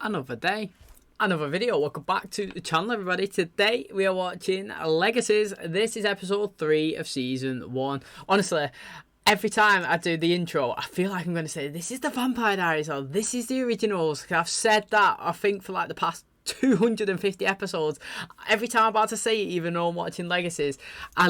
Another day, another video. Welcome back to the channel, everybody. Today we are watching Legacies. This is episode 3 of season 1. Honestly, every time I do the intro, I feel like I'm going to say this is the Vampire Diaries or this is the originals. I've said that, I think, for like the past 250 episodes. Every time I'm about to say it, even though I'm watching Legacies, I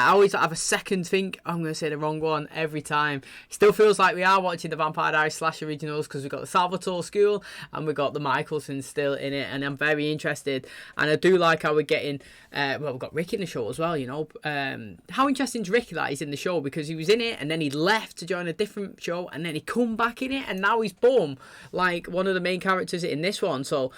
always have a second think I'm going to say the wrong one every time. It still feels like we are watching the Vampire Diaries / originals because we've got the Salvatore school and we've got the Michaelsons still in it, and I'm very interested. And I do like how we're getting we've got Rick in the show as well, you know. How interesting is Rick that he's in the show, because he was in it and then he left to join a different show and then he come back in it and now he's boom, like one of the main characters in this one. So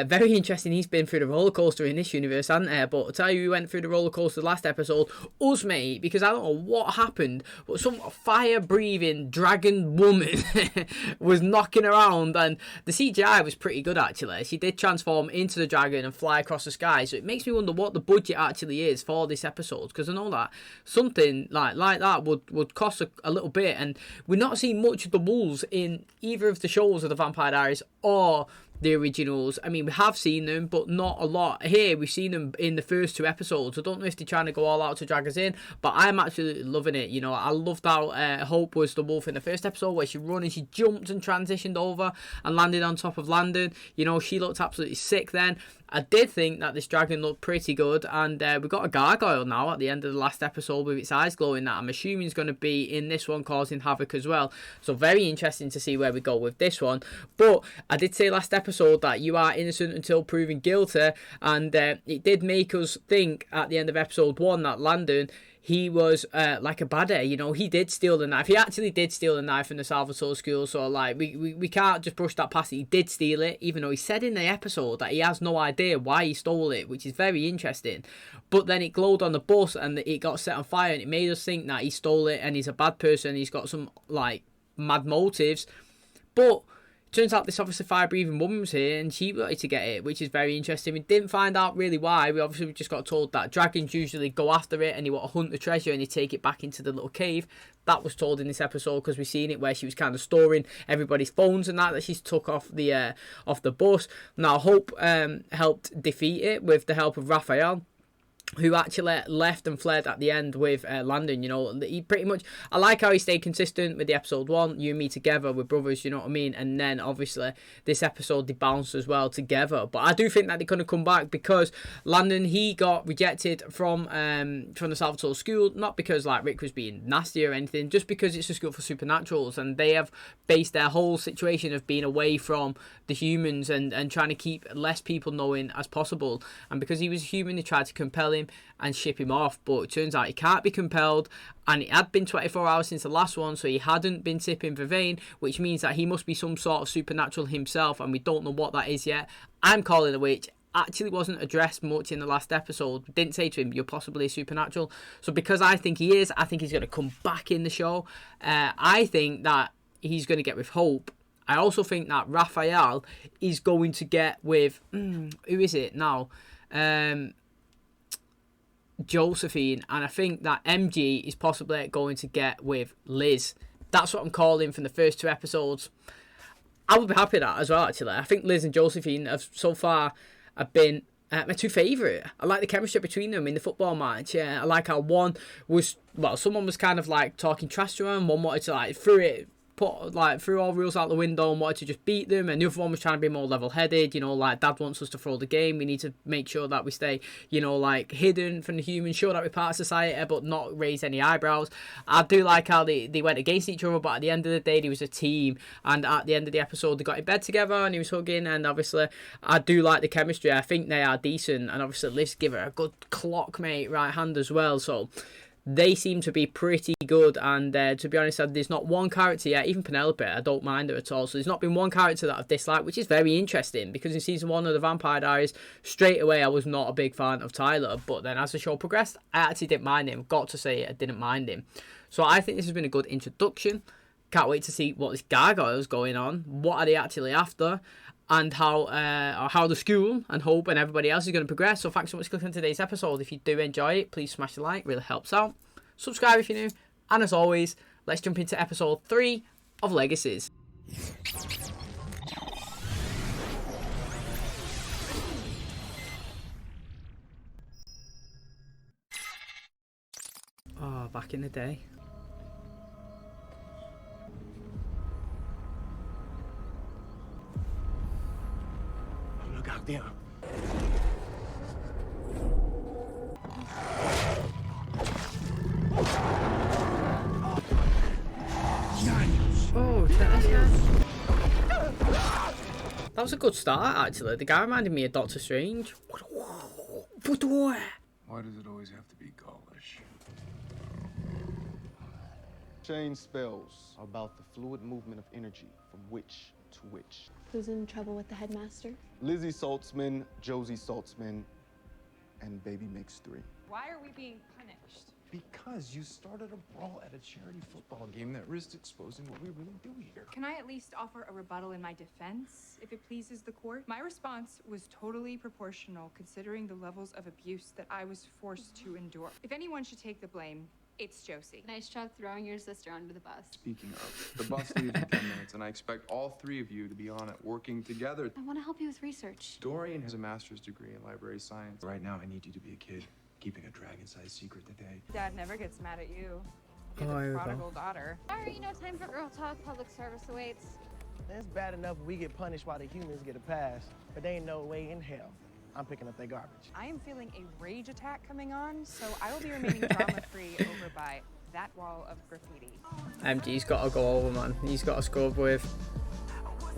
very interesting. He's been through the roller coaster in this universe, hasn't he? But I'll tell you, we went through the roller coaster last episode, us mate, because I don't know what happened, but some fire breathing dragon woman was knocking around, and the CGI was pretty good actually. She did transform into the dragon and fly across the sky, so it makes me wonder what the budget actually is for this episode, because I know that something like that would cost a little bit, and we're not seeing much of the wolves in either of the shows of the Vampire Diaries or the originals. I mean, we have seen them, but not a lot. Here, we've seen them in the first 2 episodes. I don't know if they're trying to go all out to drag us in, but I'm actually loving it. You know, I loved how Hope was the wolf in the first episode, where she run and she jumped and transitioned over and landed on top of Landon. You know, she looked absolutely sick then. I did think that this dragon looked pretty good, and we got a gargoyle now at the end of the last episode with its eyes glowing that I'm assuming is going to be in this one causing havoc as well. So very interesting to see where we go with this one. But I did say last episode that you are innocent until proven guilty, and it did make us think at the end of episode 1 that Landon, he was like a baddie, you know. He did steal the knife. He actually did steal the knife from the Salvatore school, so like we can't just brush that past it. He did steal it, even though he said in the episode that he has no idea why he stole it, which is very interesting. But then it glowed on the bus and it got set on fire, and it made us think that he stole it and he's a bad person. He's got some like mad motives. But turns out this obviously fire-breathing woman was here and she wanted to get it, which is very interesting. We didn't find out really why. We obviously just got told that dragons usually go after it and they want to hunt the treasure and they take it back into the little cave. That was told in this episode because we've seen it where she was kind of storing everybody's phones and that she's took off the bus. Now, Hope helped defeat it with the help of Raphael, who actually left and fled at the end with Landon. You know, he pretty much, I like how he stayed consistent with the episode 1, you and me together, we're brothers, you know what I mean, and then obviously this episode they bounced as well together. But I do think that they're going to come back, because Landon, he got rejected from the Salvatore school, not because like Rick was being nasty or anything, just because it's a school for supernaturals and they have based their whole situation of being away from the humans and trying to keep less people knowing as possible. And because he was a human, they tried to compel him and ship him off, but it turns out he can't be compelled, and it had been 24 hours since the last one, so he hadn't been sipping Vervain, which means that he must be some sort of supernatural himself, and we don't know what that is yet. I'm calling a witch. Actually wasn't addressed much in the last episode. Didn't say to him, you're possibly supernatural. So because I think he is, I think he's going to come back in the show. I think that he's going to get with Hope. I also think that Raphael is going to get with who is it now? Josephine, and I think that MG is possibly going to get with Liz. That's what I'm calling from the first 2 episodes. I would be happy with that as well, actually. I think Liz and Josephine have so far have been my 2 favourite. I like the chemistry between them in the football match. I like how one was, well, someone was kind of like talking trash to her, and one wanted to like threw all rules out the window and wanted to just beat them, and the other one was trying to be more level-headed, you know, like Dad wants us to throw the game, we need to make sure that we stay, you know, like hidden from the humans, show that we're part of society but not raise any eyebrows. I do like how they went against each other, but at the end of the day they was a team, and at the end of the episode they got in bed together and he was hugging, and obviously I do like the chemistry. I think they are decent, and obviously Liz give her a good clock mate right hand as well, so they seem to be pretty good. And to be honest, there's not one character yet, even Penelope, I don't mind her at all. So there's not been one character that I've disliked, which is very interesting, because in season 1 of the Vampire Diaries, straight away I was not a big fan of Tyler, but then as the show progressed, I actually didn't mind him. Got to say it, I didn't mind him. So I think this has been a good introduction. Can't wait to see what this gargoyle's going on. What are they actually after? And how the school and Hope and everybody else is going to progress. So thanks so much for clicking on today's episode. If you do enjoy it, please smash the like, really helps out. Subscribe if you're new, and as always, let's jump into episode 3 of Legacies. back in the day. Look out there. Oh, tennis guy. That was a good start, actually. The guy reminded me of Doctor Strange. Why does it always have to be Gaulish? Chain spells are about the fluid movement of energy from witch to witch. Who's in trouble with the headmaster? Lizzie Saltzman, Josie Saltzman, and baby makes 3. Why are we being punished? Because you started a brawl at a charity football game that risked exposing what we really do here. Can I at least offer a rebuttal in my defense, if it pleases the court? My response was totally proportional, considering the levels of abuse that I was forced to endure. If anyone should take the blame, it's Josie. Nice job throwing your sister under the bus. Speaking of, the bus leaves in 10 minutes, and I expect all 3 of you to be on it, working together. I want to help you with research. Dorian has a master's degree in library science. Right now, I need you to be a kid, keeping a dragon-sized secret today. Dad never gets mad at you. You're Oh, here the we go. prodigal daughter. Sorry, no time for girl talk. Public service awaits. It's bad enough we get punished while the humans get a pass, but there ain't no way in hell I'm picking up their garbage. I am feeling a rage attack coming on, so I will be remaining drama-free over by that wall of graffiti. MG's got to go over, man. He's got to scrub with.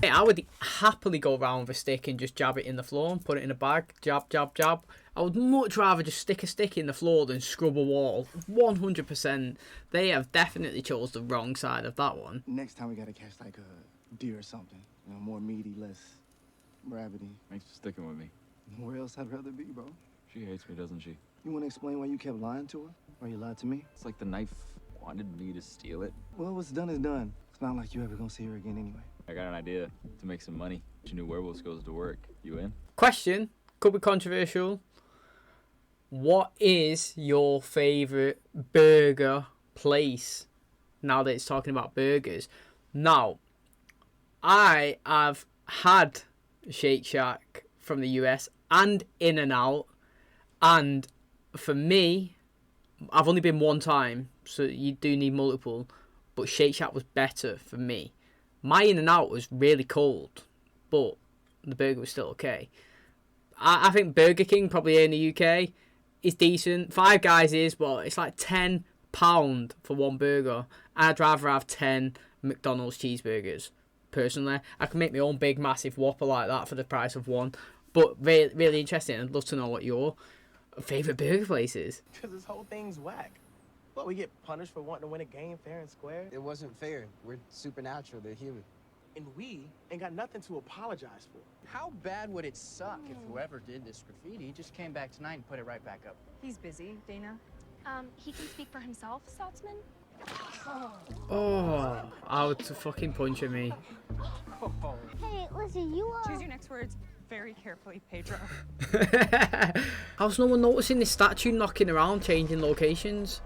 Hey, I would happily go around with a stick and just jab it in the floor and put it in a bag. Jab, jab, jab. I would much rather just stick a stick in the floor than scrub a wall. 100%. They have definitely chose the wrong side of that one. Next time we gotta catch like a deer or something. You know, more meaty, less gravity. Thanks for sticking with me. Where else I'd rather be, bro? She hates me, doesn't she? You wanna explain why you kept lying to her? Or you lied to me? It's like the knife wanted me to steal it. Well, what's done is done. It's not like you ever gonna see her again anyway. I got an idea to make some money. Your new werewolf goes to work. You in? Question, could be controversial. What is your favourite burger place? Now that it's talking about burgers. Now, I have had Shake Shack from the US and In-N-Out. And for me, I've only been one time, so you do need multiple. But Shake Shack was better for me. My In-N-Out was really cold, but the burger was still okay. I think Burger King, probably here in the UK, is decent. Five Guys is, but it's like £10 for one burger. I'd rather have 10 McDonald's cheeseburgers, personally. I can make my own big, massive Whopper like that for the price of one. But really, really interesting. I'd love to know what your favourite burger place is. Because this whole thing's whack. But we get punished for wanting to win a game fair and square. It wasn't fair. We're supernatural. They're human. And we ain't got nothing to apologize for. How bad would it suck if whoever did this graffiti just came back tonight and put it right back up? He's busy, Dana. He can speak for himself, Saltzman. Oh, I would fucking punch at me. Hey, listen, you Choose your next words very carefully, Pedro. How's no one noticing this statue knocking around, changing locations?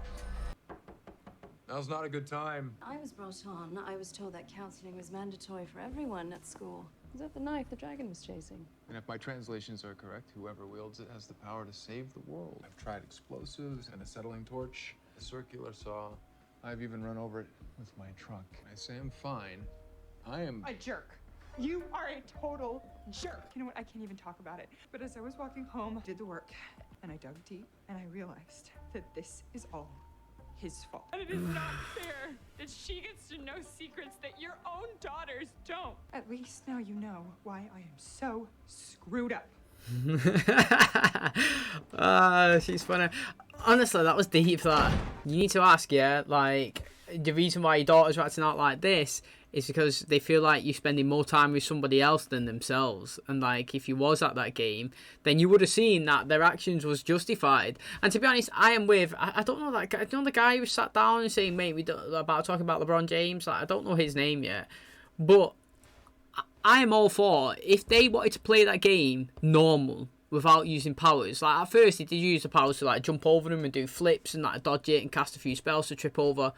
Now's not a good time. I was brought on. I was told that counseling was mandatory for everyone at school. Is that the knife the dragon was chasing? And if my translations are correct, whoever wields it has the power to save the world. I've tried explosives and a settling torch, a circular saw. I've even run over it with my truck. I say I'm fine. I am... A jerk. You are a total jerk. You know what? I can't even talk about it. But as I was walking home, I did the work, and I dug deep, and I realized that this is all his fault. And it is not fair that she gets to know secrets that your own daughters don't. At least now you know why I am so screwed up. She's funny. Honestly, that was deep, that. You need to ask, yeah, like, the reason why your daughters are acting out like this is because they feel like you're spending more time with somebody else than themselves. And, like, if you was at that game, then you would have seen that their actions was justified. And to be honest, I am with... I don't know that guy. I don't know the guy who sat down and saying, mate, about talking about LeBron James. Like, I don't know his name yet. But I am all for, if they wanted to play that game normal, without using powers. Like, at first, he did use the powers to, like, jump over them and do flips and, like, dodge it and cast a few spells to trip over.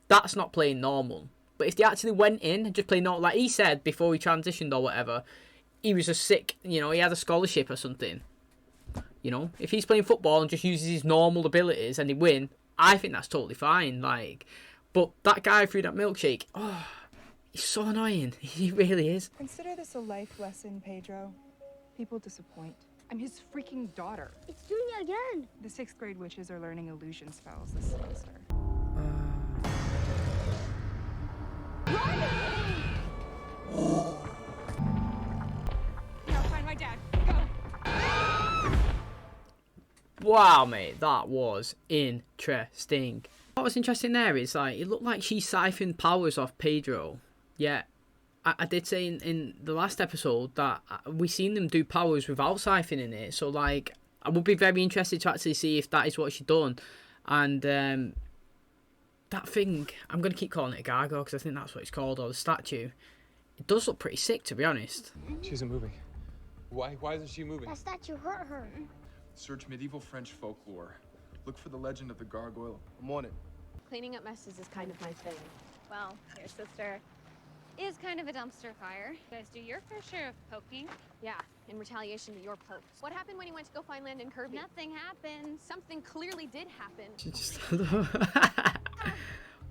That's not playing normal. But if they actually went in and just played normal, like he said before he transitioned or whatever, he was a sick, you know, he had a scholarship or something. You know, if he's playing football and just uses his normal abilities and he win, I think that's totally fine. Like, but that guy threw that milkshake. Oh, he's so annoying. He really is. Consider this a life lesson, Pedro. People disappoint. I'm his freaking daughter. It's doing it again. The 6th grade witches are learning illusion spells this semester. Now find my dad. Go. Wow, mate, that was interesting. What was interesting there is, like, it looked like she siphoned powers off Pedro. Yeah, I did say in the last episode that we seen them do powers without siphoning it. So, like, I would be very interested to actually see if that is what she done. And that thing, I'm going to keep calling it a gargoyle because I think that's what it's called, or the statue. It does look pretty sick, to be honest. She isn't moving. Why isn't she moving? That statue hurt her. Search medieval French folklore. Look for the legend of the gargoyle. I'm on it. Cleaning up messes is kind of my thing. Well, your sister is kind of a dumpster fire. You guys do your fair share of poking. Yeah, in retaliation to your pokes. What happened when you went to go find Landon Kirby? Nothing happened. Something clearly did happen. Just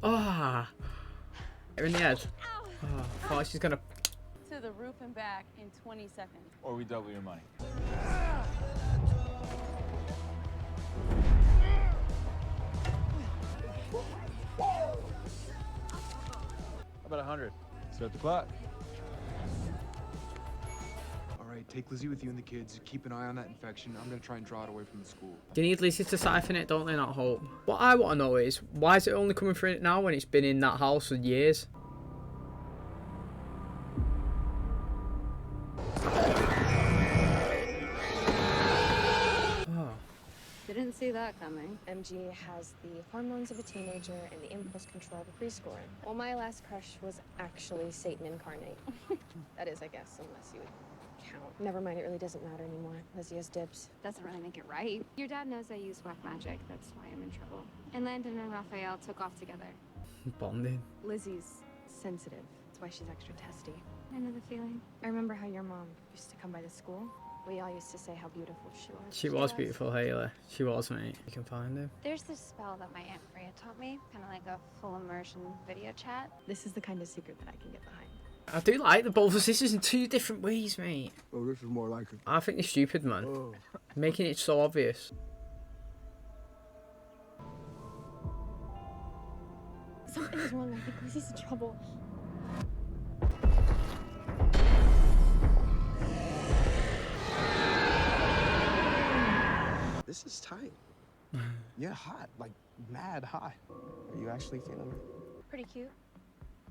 oh, in the head. Oh, she's gonna. To the roof and back in 20 seconds. Or we double your money. How about 100? Start the clock. All right, take Lizzie with you and the kids. Keep an eye on that infection. I'm gonna try and draw it away from the school. Do you need Lizzie to siphon it? Don't they not hope? What I want to know is, why is it only coming through it now when it's been in that house for years? Didn't see that coming. MG has the hormones of a teenager and the impulse control of a preschooler. Well, my last crush was actually Satan incarnate. That is, I guess, unless you would count. Never mind, it really doesn't matter anymore. Lizzie has dibs. Doesn't really make it right. Your dad knows I use whack magic. That's why I'm in trouble. And Landon and Raphael took off together. Bonding. Lizzie's sensitive. That's why she's extra testy. I know the feeling. I remember how your mom used to come by the school. We all used to say how beautiful she was. She was beautiful, Haley. She was, mate. You can find him. There's this spell that my Aunt Freya taught me. Kind of like a full immersion video chat. This is the kind of secret that I can get behind. I do like the both of sisters in two different ways, mate. Oh, this is more like it. I think they're stupid, man. Oh. Making it so obvious. Something's wrong. I think Lizzie's in trouble. This is tight. Yeah, hot. Like, mad hot. Are you actually feeling it? Pretty cute.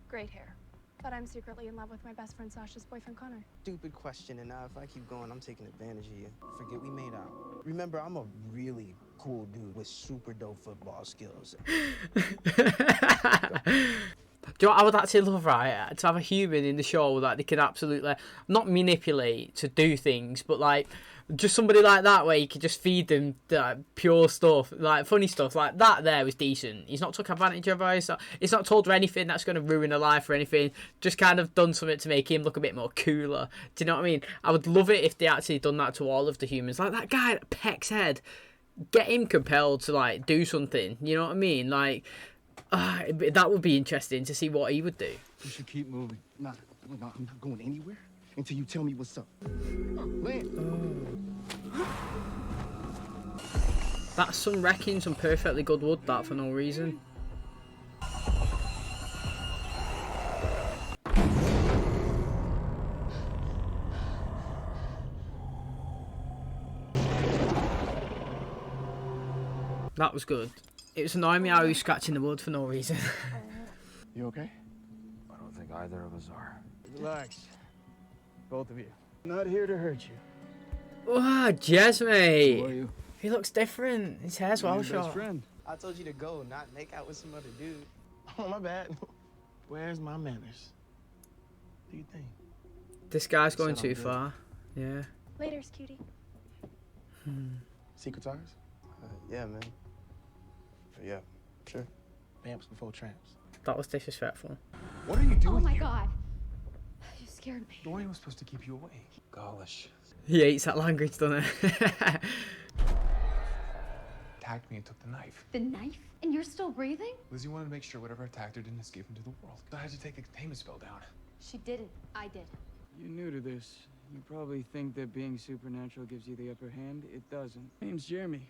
Great hair. But I'm secretly in love with my best friend Sasha's boyfriend Connor. Stupid question, and now if I keep going, I'm taking advantage of you. Forget we made out. Remember, I'm a really cool dude with super dope football skills. Do you know what I would actually love, right? To have a human in the show that they can absolutely not manipulate to do things, but like just somebody like that where you could just feed them pure stuff, like funny stuff like that. There was decent. He's not took advantage of her. He's not told her anything that's going to ruin her life or anything. Just kind of done something to make him look a bit more cooler. Do you know what I mean? I would love it if they actually done that to all of the humans. Like that guy at Peck's head, get him compelled to like do something. You know what I mean? Like. That would be interesting to see what he would do. You should keep moving. Nah, I'm not going anywhere until you tell me what's up. Land. That's some wrecking, some perfectly good wood, that, for no reason. That was good. It was annoying me how he was scratching the wood for no reason. You okay? I don't think either of us are. Relax. Both of you. Not here to hurt you. Wow, Jez, mate. Who are you? He looks different. His hair's well Your best shot. friend. I told you to go, not make out with some other dude. Oh, my bad. Where's my manners? What do you think? This guy's going Sound too good. far. Yeah. Later's, cutie. Secret tires? Yeah, man. Yeah, sure. Vamps before tramps. That was disrespectful. What are you doing Oh my here? god. You scared me. Dorian was supposed to keep you away. Gosh. He hates that language, doesn't he? attacked me and took the knife. The knife? And you're still breathing? Lizzie wanted to make sure whatever attacked her didn't escape into the world. So I had to take the containment spell down. She didn't. I did. You're new to this. You probably think that being supernatural gives you the upper hand. It doesn't. My name's Jeremy.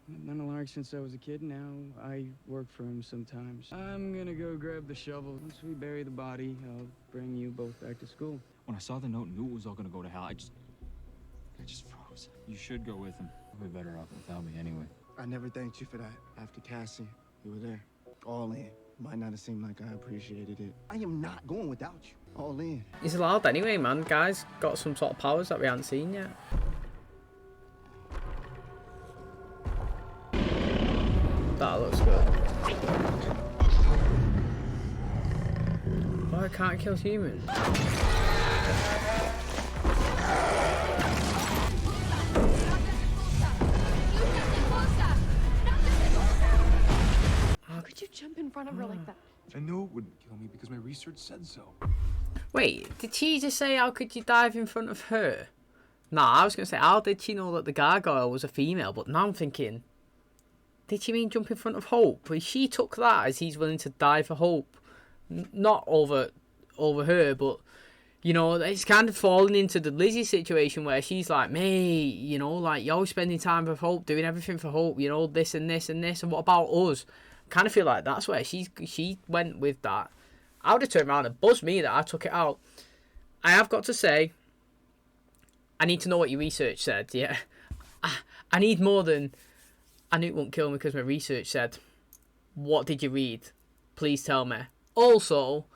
I've known Alaric since I was a kid. Now I work for him sometimes. I'm gonna go grab the shovel. Once we bury the body, I'll bring you both back to school. When I saw the note and knew it was all gonna go to hell, I just froze. You should go with him. You'll be better off without me anyway. I never thanked you for that. After Cassie, you were there. All in. Might not have seemed like I appreciated it. I am not going without you. All in. He's allowed anyway, man. Guy's got some sort of powers that we haven't seen yet. That looks good. Oh, I can't kill humans. How could you jump in front of her like that? I knew it wouldn't kill me because my research said so. Wait, did she just say how could you dive in front of her? Nah, I was going to say how did she know that the gargoyle was a female, but now I'm thinking, did she mean jump in front of Hope? But she took that as he's willing to die for Hope. Not over her, but, you know, it's kind of falling into the Lizzie situation where she's like, mate, you know, like, you're spending time with Hope, doing everything for Hope, you know, this and this and this, and what about us? Kind of feel like that's where she went with that. I would have turned around and buzzed me that I took it out. I have got to say, I need to know what your research said, yeah. I need more than, I knew it won't kill me because my research said. What did you read? Please tell me. Also,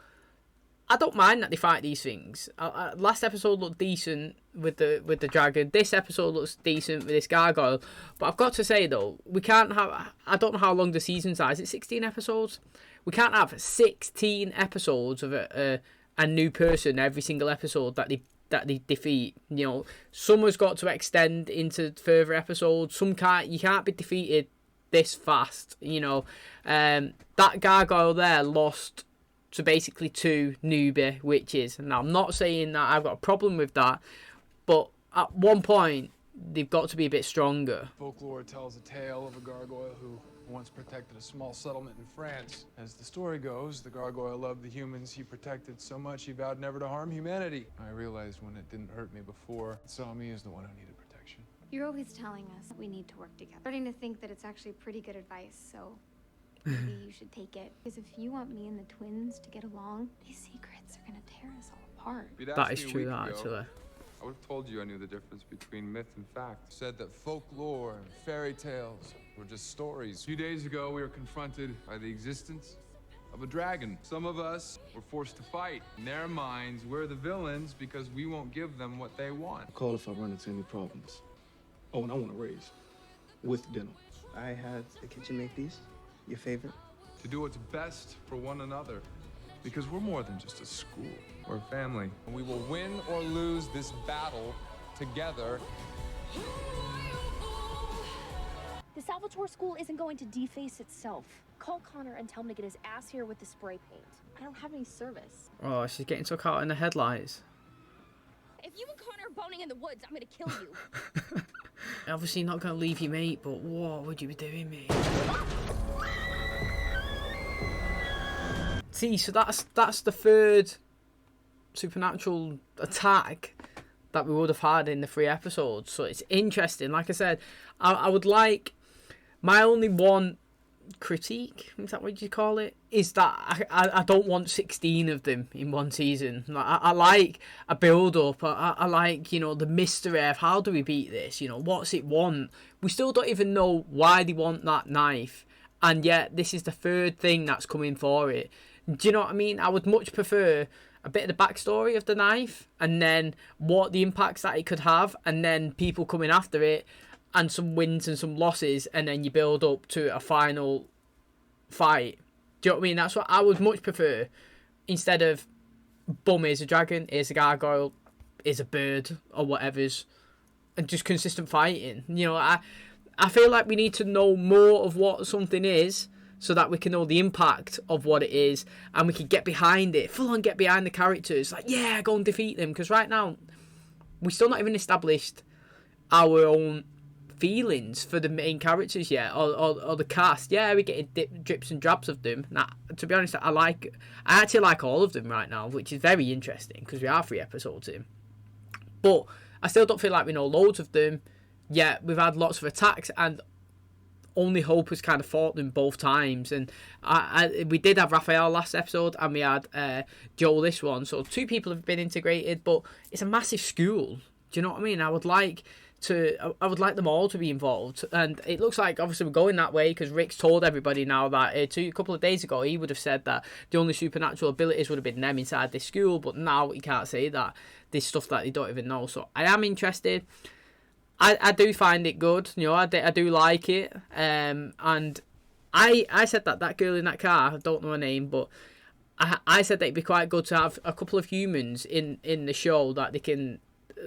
I don't mind that they fight these things. Last episode looked decent with the dragon. This episode looks decent with this gargoyle. But I've got to say though, we can't have. I don't know how long the seasons are. Is it 16 episodes? We can't have 16 episodes of a new person every single episode that they defeat. You know, some has got to extend into further episodes. Some can't. You can't be defeated this fast. You know, that gargoyle there lost to basically 2 newbie witches. Now, I'm not saying that I've got a problem with that, but at one point, they've got to be a bit stronger. Folklore tells a tale of a gargoyle who once protected a small settlement in France. As the story goes, the gargoyle loved the humans he protected so much he vowed never to harm humanity. I realized when it didn't hurt me before, it saw me as the one who needed protection. You're always telling us that we need to work together. I'm starting to think that it's actually pretty good advice, so maybe you should take it. Because if you want me and the twins to get along, these secrets are gonna tear us all apart. That is true, that actually. I would have told you I knew the difference between myth and fact. Said that folklore and fairy tales were just stories. A few days ago, we were confronted By the existence of a dragon. Some of us were forced to fight. In their minds, we're the villains because we won't give them what they want. Call if I run into any problems. Oh, and I want to raise with dinner. I had the kitchen make these. Your favorite? To do what's best for one another. Because we're more than just a school. We're a family. And we will win or lose this battle together. The Salvatore School isn't going to deface itself. Call Connor and tell him to get his ass here with the spray paint. I don't have any service. Oh, she's getting took out in the headlights. If you and Connor are boning in the woods, I'm gonna kill you. Obviously not going to leave you, mate, but what would you be doing, mate? See, so that's the third supernatural attack that we would have had in the 3 episodes. So it's interesting. Like I said, I would like... My only one critique, is that what you call it, is that I don't want 16 of them in one season. Like, I like a build-up. I like, you know, the mystery of how do we beat this? You know, what's it want? We still don't even know why they want that knife. And yet, this is the third thing that's coming for it. Do you know what I mean? I would much prefer a bit of the backstory of the knife and then what the impacts that it could have and then people coming after it and some wins and some losses and then you build up to a final fight. Do you know what I mean? That's what I would much prefer instead of boom, here's a dragon, here's a gargoyle, here's a bird or whatever's and just consistent fighting. You know, I feel like we need to know more of what something is so that we can know the impact of what it is and we can get behind it, full on get behind the characters. Like, yeah, go and defeat them. Because right now, we're still not even established our own feelings for the main characters yet, or the cast. Yeah, we're getting drips and drabs of them. Now, to be honest, I actually like all of them right now, which is very interesting because we are 3 episodes in. But I still don't feel like we know loads of them. Yet we've had lots of attacks, and only Hope has kind of fought them both times. And we did have Raphael last episode, and we had Joel this one. So 2 people have been integrated, but it's a massive school. Do you know what I mean? I would like them all to be involved, and it looks like obviously we're going that way because Rick's told everybody now that a couple of days ago he would have said that the only supernatural abilities would have been them inside this school, but now he can't say that. There's stuff that they don't even know. So I am interested. I do find it good, you know. I do like it, and I said that girl in that car, I don't know her name, but I said that it'd be quite good to have a couple of humans in the show that they can.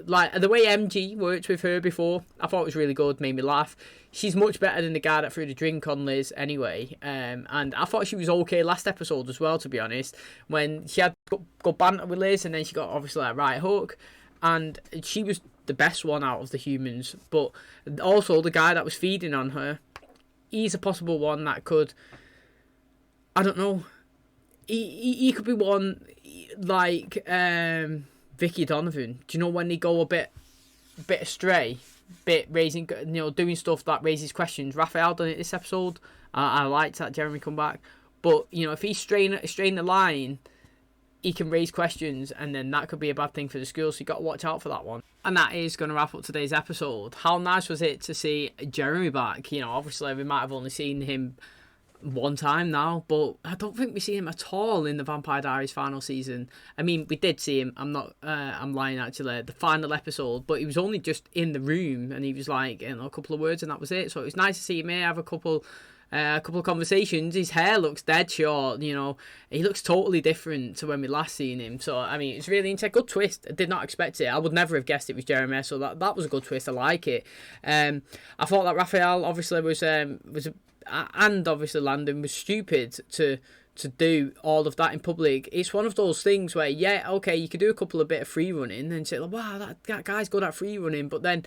Like, the way MG worked with her before, I thought it was really good, made me laugh. She's much better than the guy that threw the drink on Liz anyway. And I thought she was okay last episode as well, to be honest. When she had got banter with Liz, and then she got obviously a right hook. And she was the best one out of the humans. But also the guy that was feeding on her, he's a possible one that could, I don't know, he could be one like Vicky Donovan. Do you know when they go a bit astray, raising, you know, doing stuff that raises questions? Raphael done it this episode. I liked that Jeremy come back, but you know, if he strain the line, he can raise questions, and then that could be a bad thing for the school. So you got to watch out for that one. And that is going to wrap up today's episode. How nice was it to see Jeremy back? You know, obviously we might have only seen him one time now, but I don't think we see him at all in the Vampire Diaries final season. I mean, we did see him, I'm lying actually, the final episode, but he was only just in the room, and he was like, you know, a couple of words, and that was it. So it was nice to see him here, have a couple of conversations. His hair looks dead short, you know, he looks totally different to when we last seen him. So I mean, it's really interesting. Good twist. I did not expect it. I would never have guessed it was Jeremy, so that was a good twist. I like it. I thought that Raphael obviously was and obviously Landon was stupid to do all of that in public. It's one of those things where, yeah, okay, you could do a couple of bit of free running and say, like, wow, that guy's good at free running, but then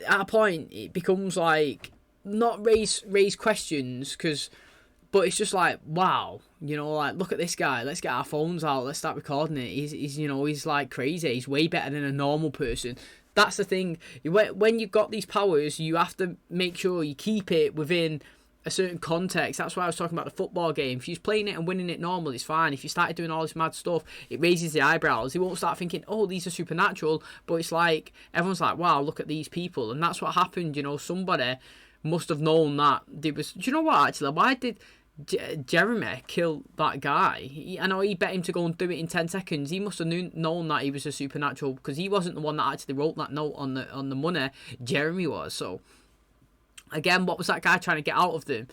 at a point it becomes like, not raise questions, but it's just like, wow, you know, like, look at this guy, let's get our phones out, let's start recording it. He's you know, he's like crazy, he's way better than a normal person. That's the thing, when you've got these powers, you have to make sure you keep it within a certain context. That's why I was talking about the football game. If you're playing it and winning it normal, it's fine. If you started doing all this mad stuff, it raises the eyebrows. They won't start thinking, oh, these are supernatural, but it's like, everyone's like, wow, look at these people. And that's what happened, you know. Somebody must have known that there was, do you know what, actually, why did Jeremy kill that guy? I know he bet him to go and do it in 10 seconds. He must have known that he was a supernatural, because he wasn't the one that actually wrote that note on the money. Jeremy was. So again, what was that guy trying to get out of them?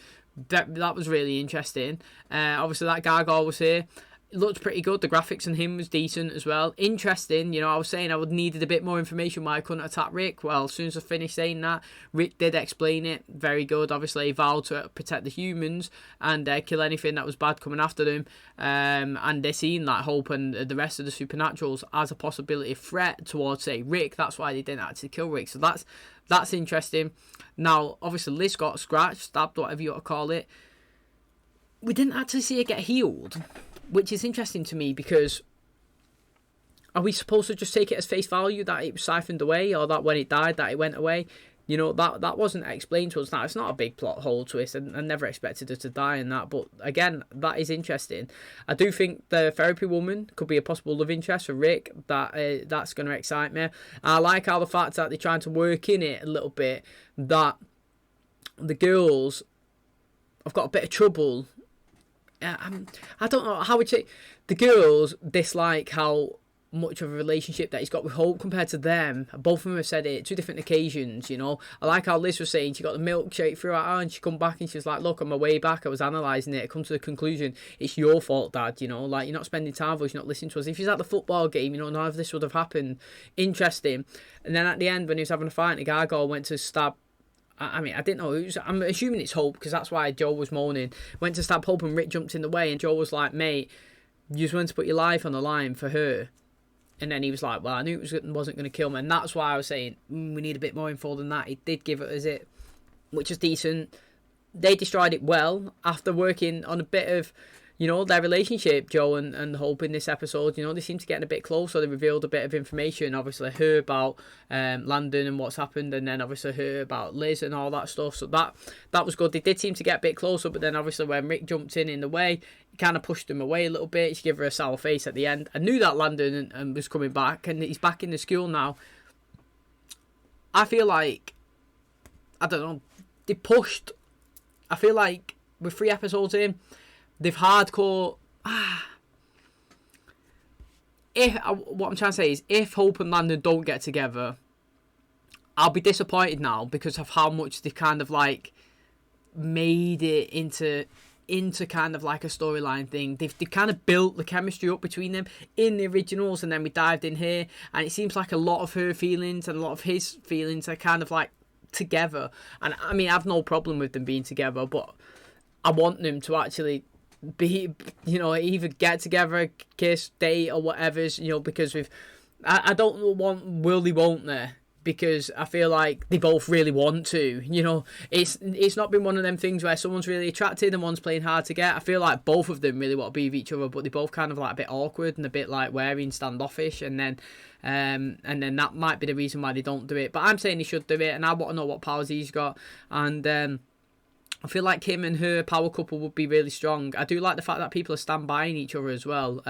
That was really interesting. Obviously, that Gargoyle was here. It looked pretty good. The graphics on him was decent as well. Interesting. You know, I was saying I would needed a bit more information why I couldn't attack Rick. Well, as soon as I finished saying that, Rick did explain it. Very good. Obviously, he vowed to protect the humans and kill anything that was bad coming after them. And they're seeing that Hope and the rest of the supernaturals as a possibility threat towards, say, Rick. That's why they didn't actually kill Rick. So that's interesting. Now, obviously, Liz got scratched, stabbed, whatever you want to call it. We didn't actually see her get healed, which is interesting to me, because are we supposed to just take it as face value that it was siphoned away, or that when it died that it went away? You know, that wasn't explained to us. Now, it's not a big plot hole twist, and I never expected her to die in that, but again, that is interesting. I do think the therapy woman could be a possible love interest for Rick. That's going to excite me. I like how the fact that they're trying to work in it a little bit, that the girls have got a bit of trouble. I don't know how would you. The girls dislike how much of a relationship that he's got with Hope compared to them. Both of them have said it 2 different occasions, you know. I like how Liz was saying she got the milkshake through her, and she come back and she was like, look, on my way back I was analysing it, I come to the conclusion it's your fault, Dad, you know, like, you're not spending time with us, you're not listening to us. If he's at the football game, you know, none of this would have happened. Interesting. And then at the end, when he was having a fight, the Gargoyle went to stab, I mean, I didn't know. I'm assuming it's Hope, because that's why Joe was moaning. Went to stab Hope and Rick jumped in the way, and Joe was like, mate, you just went to put your life on the line for her. And then he was like, well, I knew it wasn't going to kill me. And that's why I was saying, we need a bit more info than that. He did give it as it, which was decent. They destroyed it well after working on a bit of, you know, their relationship, Joe and Hope, in this episode. You know, they seem to get a bit closer. They revealed a bit of information, obviously her about Landon and what's happened, and then obviously her about Liz and all that stuff. So that was good. They did seem to get a bit closer, but then obviously when Rick jumped in the way, he kind of pushed them away a little bit. She gave her a sour face at the end. I knew that Landon and was coming back, and he's back in the school now. I feel like, I don't know, they pushed. I feel like with 3 episodes in, they've hardcore. What I'm trying to say is, if Hope and Landon don't get together, I'll be disappointed now because of how much they've kind of like made it into kind of like a storyline thing. They've kind of built the chemistry up between them in the originals, and then we dived in here, and it seems like a lot of her feelings and a lot of his feelings are kind of like together. And I mean, I've no problem with them being together, but I want them to actually be, you know, either get together, kiss, date, or whatever, you know, because I don't want will they, won't they, because I feel like they both really want to, you know. It's not been one of them things where someone's really attracted and one's playing hard to get. I feel like both of them really want to be with each other, but they both kind of like a bit awkward and a bit like wary and standoffish, and then that might be the reason why they don't do it. But I'm saying they should do it, and I want to know what powers he's got. And I feel like him and her power couple would be really strong. I do like the fact that people are stand-bying each other as well.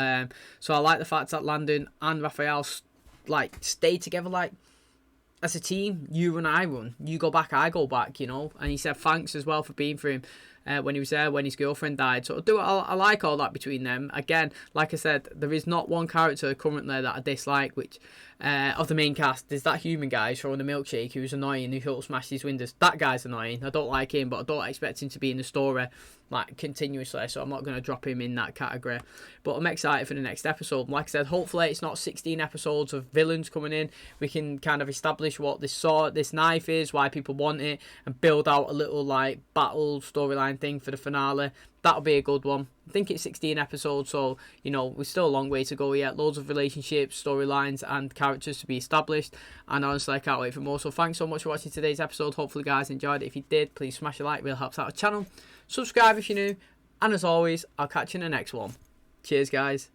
So I like the fact that Landon and Raphael like stay together, like as a team. You run, I run. You go back, I go back, you know. And he said thanks as well for being for him when he was there, when his girlfriend died. So I like all that between them. Again, like I said, there is not one character currently that I dislike, which of the main cast. There's that human guy throwing a milkshake who's annoying, who smashed his windows. That guy's annoying. I don't like him, but I don't expect him to be in the story like continuously, so I'm not going to drop him in that category. But I'm excited for the next episode. Like I said, hopefully it's not 16 episodes of villains coming in. We can kind of establish what this knife is, why people want it, and build out a little like battle storyline thing for the finale. That'll be a good one. I think it's 16 episodes, so, you know, we're still a long way to go yet. Loads of relationships, storylines, and characters to be established. And honestly, I can't wait for more. So thanks so much for watching today's episode. Hopefully, guys, enjoyed it. If you did, please smash a like. It really helps out the channel. Subscribe if you're new. And as always, I'll catch you in the next one. Cheers, guys.